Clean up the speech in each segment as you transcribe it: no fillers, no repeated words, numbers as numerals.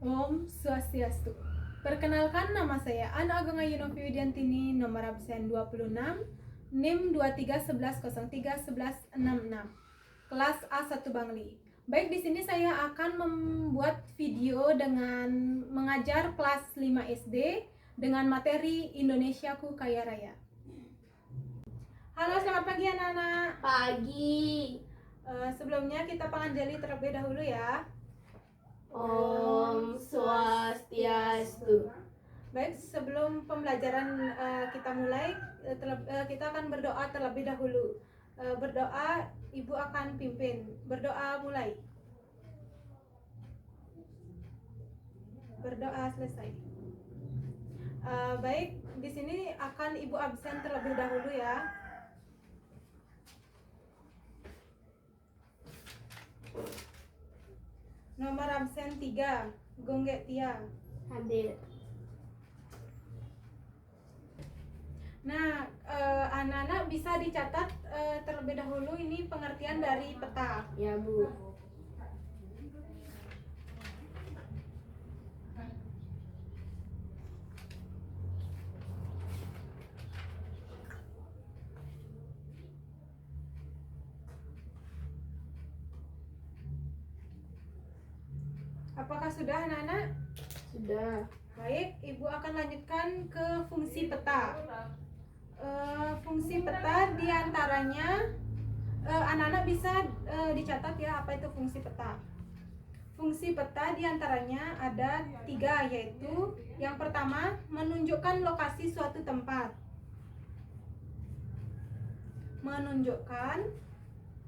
Om Swastiastu. Perkenalkan, nama saya Ana Agung Ayunovi Widiantini, nomor absen 26, NIM 2311031166, kelas A1 Bangli. Baik, di sini saya akan membuat video dengan mengajar kelas 5 SD dengan materi Indonesiaku Kaya Raya. Halo, selamat pagi anak-anak. Pagi. Sebelumnya kita panganjali terlebih dahulu ya. Om Swastiastu. Baik, sebelum pembelajaran kita mulai, kita akan berdoa terlebih dahulu. Berdoa, Ibu akan pimpin. Berdoa mulai. Berdoa selesai. Baik, di sini akan Ibu absen terlebih dahulu ya. Nomor absen 3, Gongge Tia. Hadir. Nah, anak-anak bisa dicatat terlebih dahulu ini pengertian dari peta. Ya, Bu. Apakah sudah anak-anak? Sudah. Baik, Ibu akan lanjutkan ke fungsi peta. Fungsi peta diantaranya anak-anak bisa dicatat ya apa itu fungsi peta. Fungsi peta diantaranya ada 3, yaitu yang pertama menunjukkan lokasi suatu tempat. Menunjukkan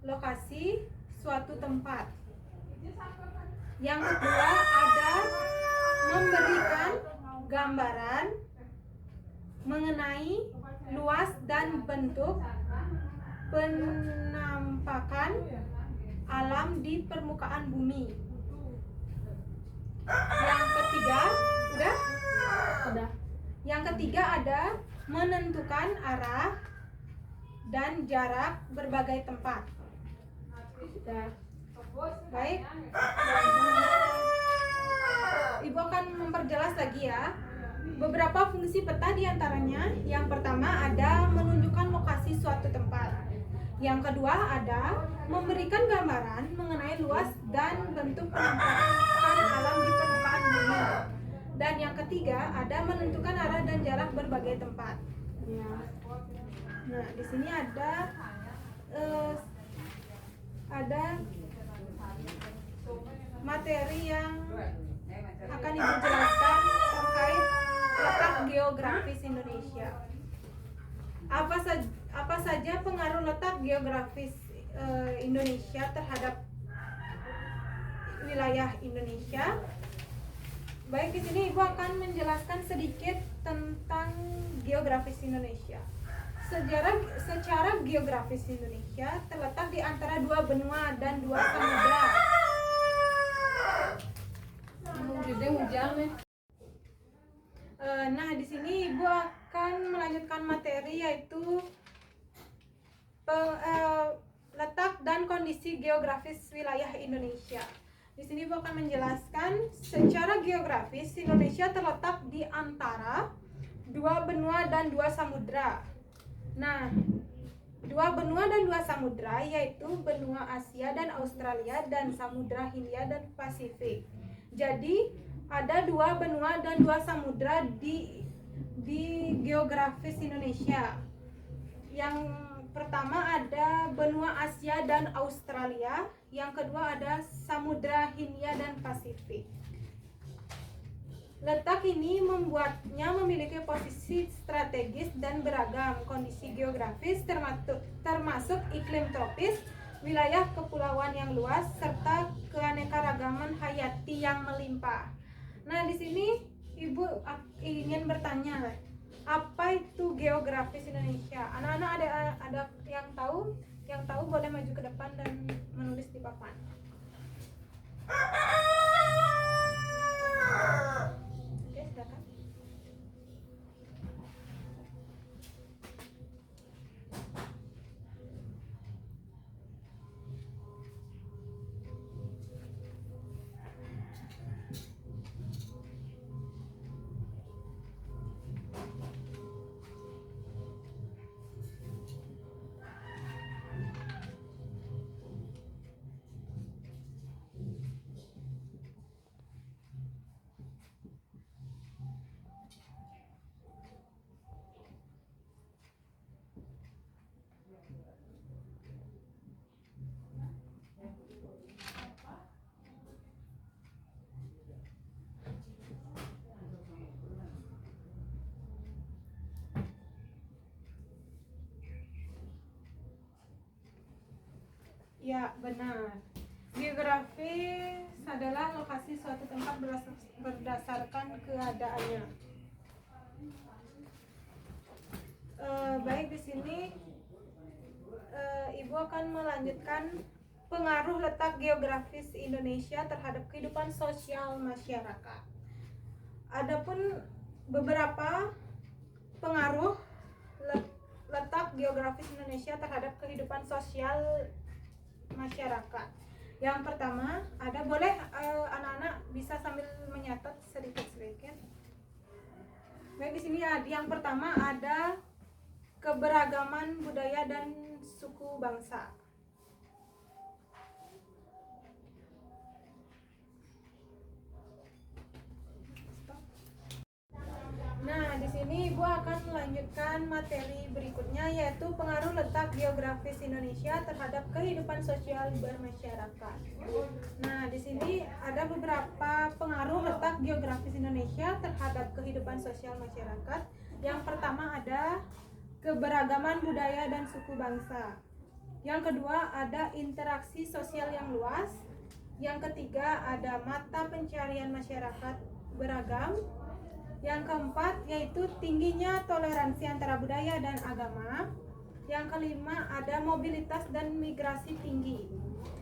lokasi suatu tempat. Yang kedua ada memberikan gambaran mengenai luas dan bentuk penampakan alam di permukaan bumi. Yang ketiga, Sudah. Yang ketiga ada menentukan arah dan jarak berbagai tempat. Sudah. Baik, Ibu akan memperjelas lagi ya. Beberapa fungsi peta diantaranya, yang pertama ada menunjukkan lokasi suatu tempat. Yang kedua ada memberikan gambaran mengenai luas dan bentuk penampakan alam di permukaan bumi. Dan yang ketiga ada menentukan arah dan jarak berbagai tempat. Ya. Nah, di sini ada materi yang akan Ibu jelaskan terkait letak geografis Indonesia. Apa saja pengaruh letak geografis Indonesia terhadap wilayah Indonesia? Baik, di sini Ibu akan menjelaskan sedikit tentang geografis Indonesia. Secara geografis Indonesia terletak di antara 2 benua dan 2 samudra. Nah, di sini Ibu akan melanjutkan materi yaitu letak dan kondisi geografis wilayah Indonesia. Di sini Ibu akan menjelaskan secara geografis Indonesia terletak di antara 2 benua dan 2 samudra. Nah, 2 benua dan 2 samudra yaitu benua Asia dan Australia dan samudra Hindia dan Pasifik. Jadi ada 2 benua dan 2 samudra di geografis Indonesia. Yang pertama ada benua Asia dan Australia, yang kedua ada samudra Hindia dan Pasifik. Letak ini membuatnya memiliki posisi strategis dan beragam kondisi geografis termasuk iklim tropis, wilayah kepulauan yang luas serta keanekaragaman hayati yang melimpah. Nah, di sini Ibu ingin bertanya, apa itu geografis Indonesia? Anak-anak ada yang tahu? Yang tahu boleh maju ke depan dan menulis di papan. Oke, silakan. Ya, benar. Geografis adalah lokasi suatu tempat berdasarkan keadaannya. Baik, di sini Ibu akan melanjutkan pengaruh letak geografis Indonesia terhadap kehidupan sosial masyarakat. Adapun beberapa pengaruh letak geografis Indonesia terhadap kehidupan sosial masyarakat. Yang pertama, ada boleh anak-anak bisa sambil menyatat sedikit-sedikit. Baik, di sini yang pertama ada keberagaman budaya dan suku bangsa. Nah, di sini Ibu akan melanjutkan materi berikutnya, yaitu pengaruh letak geografis Indonesia terhadap kehidupan sosial bermasyarakat. Nah, di sini ada beberapa pengaruh letak geografis Indonesia terhadap kehidupan sosial masyarakat. Yang pertama ada keberagaman budaya dan suku bangsa. Yang kedua ada interaksi sosial yang luas. Yang ketiga ada mata pencarian masyarakat beragam. Yang keempat yaitu tingginya toleransi antara budaya dan agama. Yang kelima ada mobilitas dan migrasi tinggi.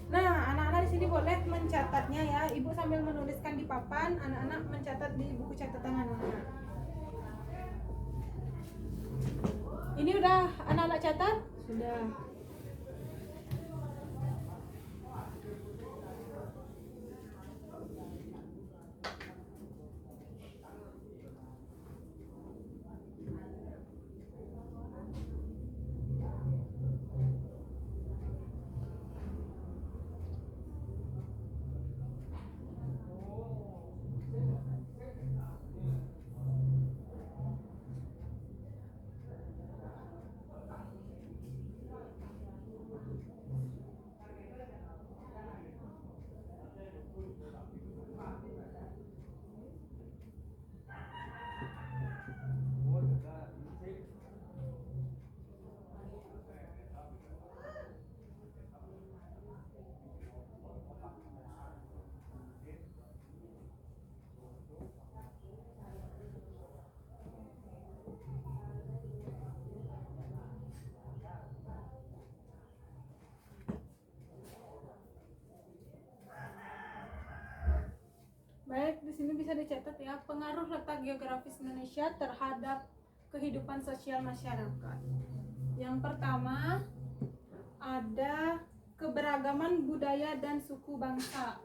Nah, anak-anak di sini boleh mencatatnya ya. Ibu sambil menuliskan di papan, anak-anak mencatat di buku catatan anak-anak. Ini udah anak-anak catat? Sudah. Baik, di sini bisa dicatat ya, pengaruh letak geografis Indonesia terhadap kehidupan sosial masyarakat. Yang pertama, ada keberagaman budaya dan suku bangsa.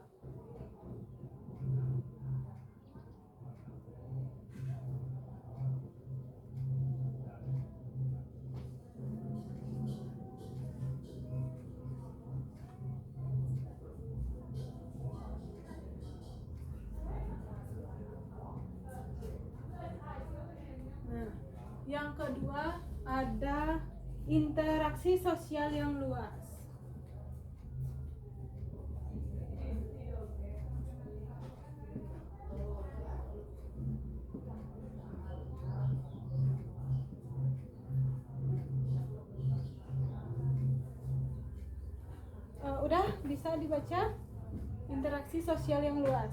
Nah, yang kedua ada interaksi sosial yang luas. Udah bisa dibaca? Interaksi sosial yang luas.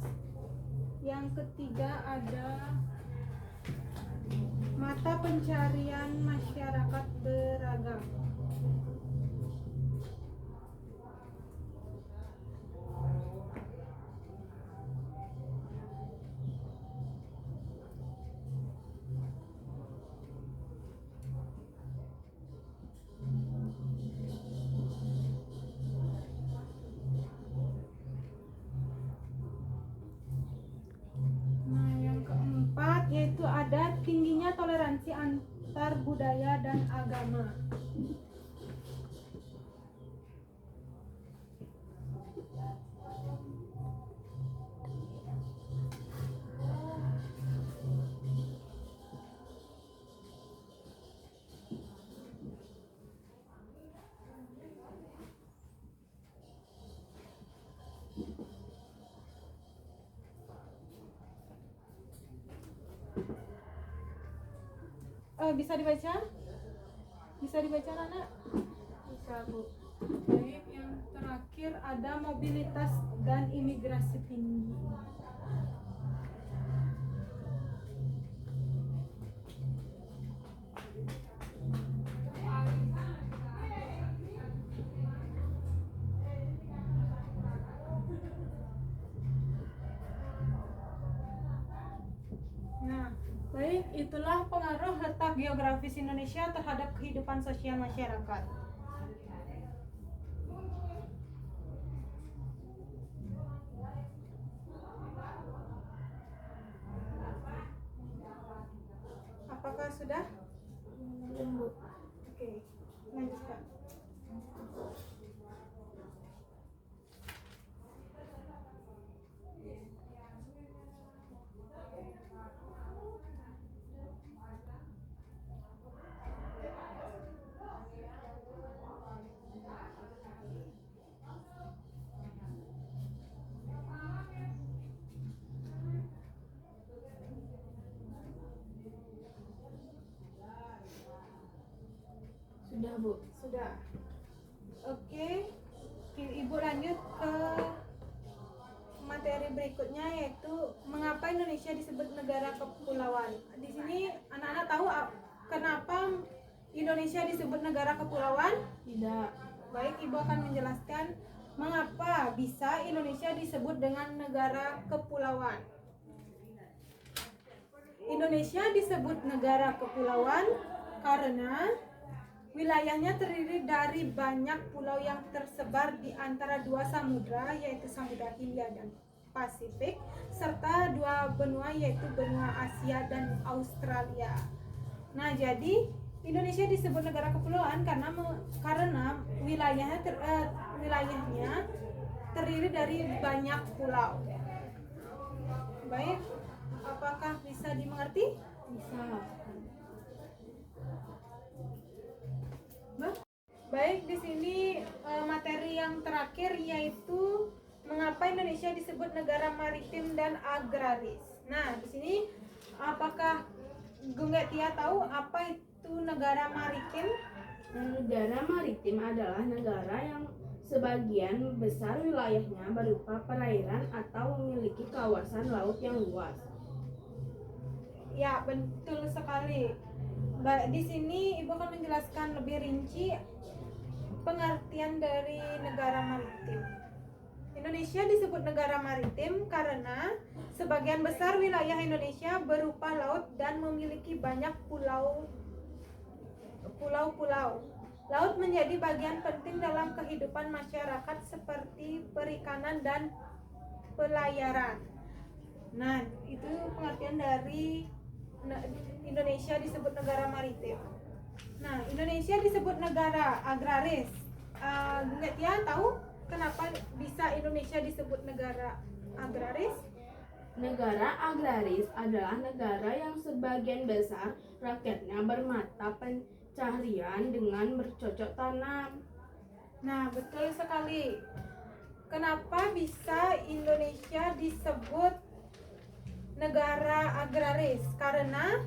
Yang ketiga ada mata pencarian masyarakat beragam. Nah, yang keempat yaitu ada tingginya toleransi antar budaya dan agama. Bisa dibaca? Bisa dibaca, anak? Bisa, Bu. Baik, yang terakhir terakhir ada mobilitas dan imigrasi tinggi. Nah, baik, itulah pengaruh letak geografis Indonesia terhadap kehidupan sosial masyarakat. Apakah sudah? Belum, Bu. Oke, lanjutkan. Sudah, Bu. Sudah. Oke, Ibu lanjut ke materi berikutnya, yaitu mengapa Indonesia disebut negara kepulauan. Di sini anak-anak tahu kenapa Indonesia disebut negara kepulauan? Tidak. Baik, Ibu akan menjelaskan mengapa bisa Indonesia disebut dengan negara kepulauan. Indonesia disebut negara kepulauan karena wilayahnya terdiri dari banyak pulau yang tersebar di antara dua samudra, yaitu Samudra Hindia dan Pasifik, serta dua benua, yaitu benua Asia dan Australia. Nah, jadi Indonesia disebut negara kepulauan karena wilayahnya terdiri dari banyak pulau. Baik, apakah bisa dimengerti? Bisa. Baik, di sini materi yang terakhir yaitu mengapa Indonesia disebut negara maritim dan agraris. Nah, di sini apakah Gungget Tia tahu apa itu negara maritim? Negara maritim adalah negara yang sebagian besar wilayahnya berupa perairan atau memiliki kawasan laut yang luas. Ya, betul sekali. Di sini Ibu akan menjelaskan lebih rinci pengertian dari negara maritim. Indonesia disebut negara maritim karena sebagian besar wilayah Indonesia berupa laut dan memiliki banyak pulau-pulau. Laut menjadi bagian penting dalam kehidupan masyarakat seperti perikanan dan pelayaran. Nah, itu pengertian dari Indonesia disebut negara maritim. Nah, Indonesia disebut negara agraris. Gungget Tia tahu kenapa bisa Indonesia disebut negara agraris? Negara agraris adalah negara yang sebagian besar rakyatnya bermata pencaharian dengan bercocok tanam. Nah, betul sekali. Kenapa bisa Indonesia disebut negara agraris? Karena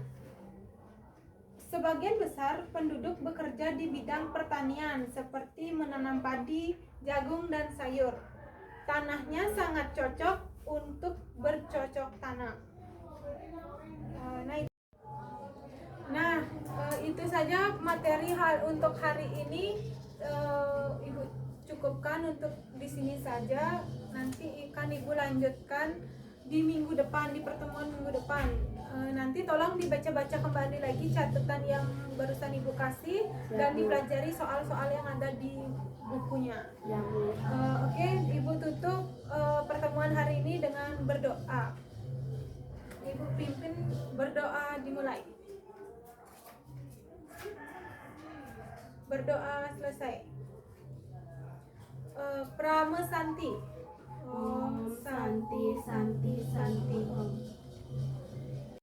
sebagian besar penduduk bekerja di bidang pertanian seperti menanam padi, jagung, dan sayur. Tanahnya sangat cocok untuk bercocok tanam. Itu saja materi untuk hari ini. Ibu cukupkan untuk di sini saja. Nanti akan Ibu lanjutkan di minggu depan, di pertemuan minggu depan. Nanti tolong dibaca-baca kembali lagi catatan yang barusan Ibu kasih dan dipelajari soal-soal yang ada di bukunya. Oke, Ibu tutup pertemuan hari ini dengan berdoa. Ibu pimpin berdoa, dimulai. Berdoa selesai. Pramesanti.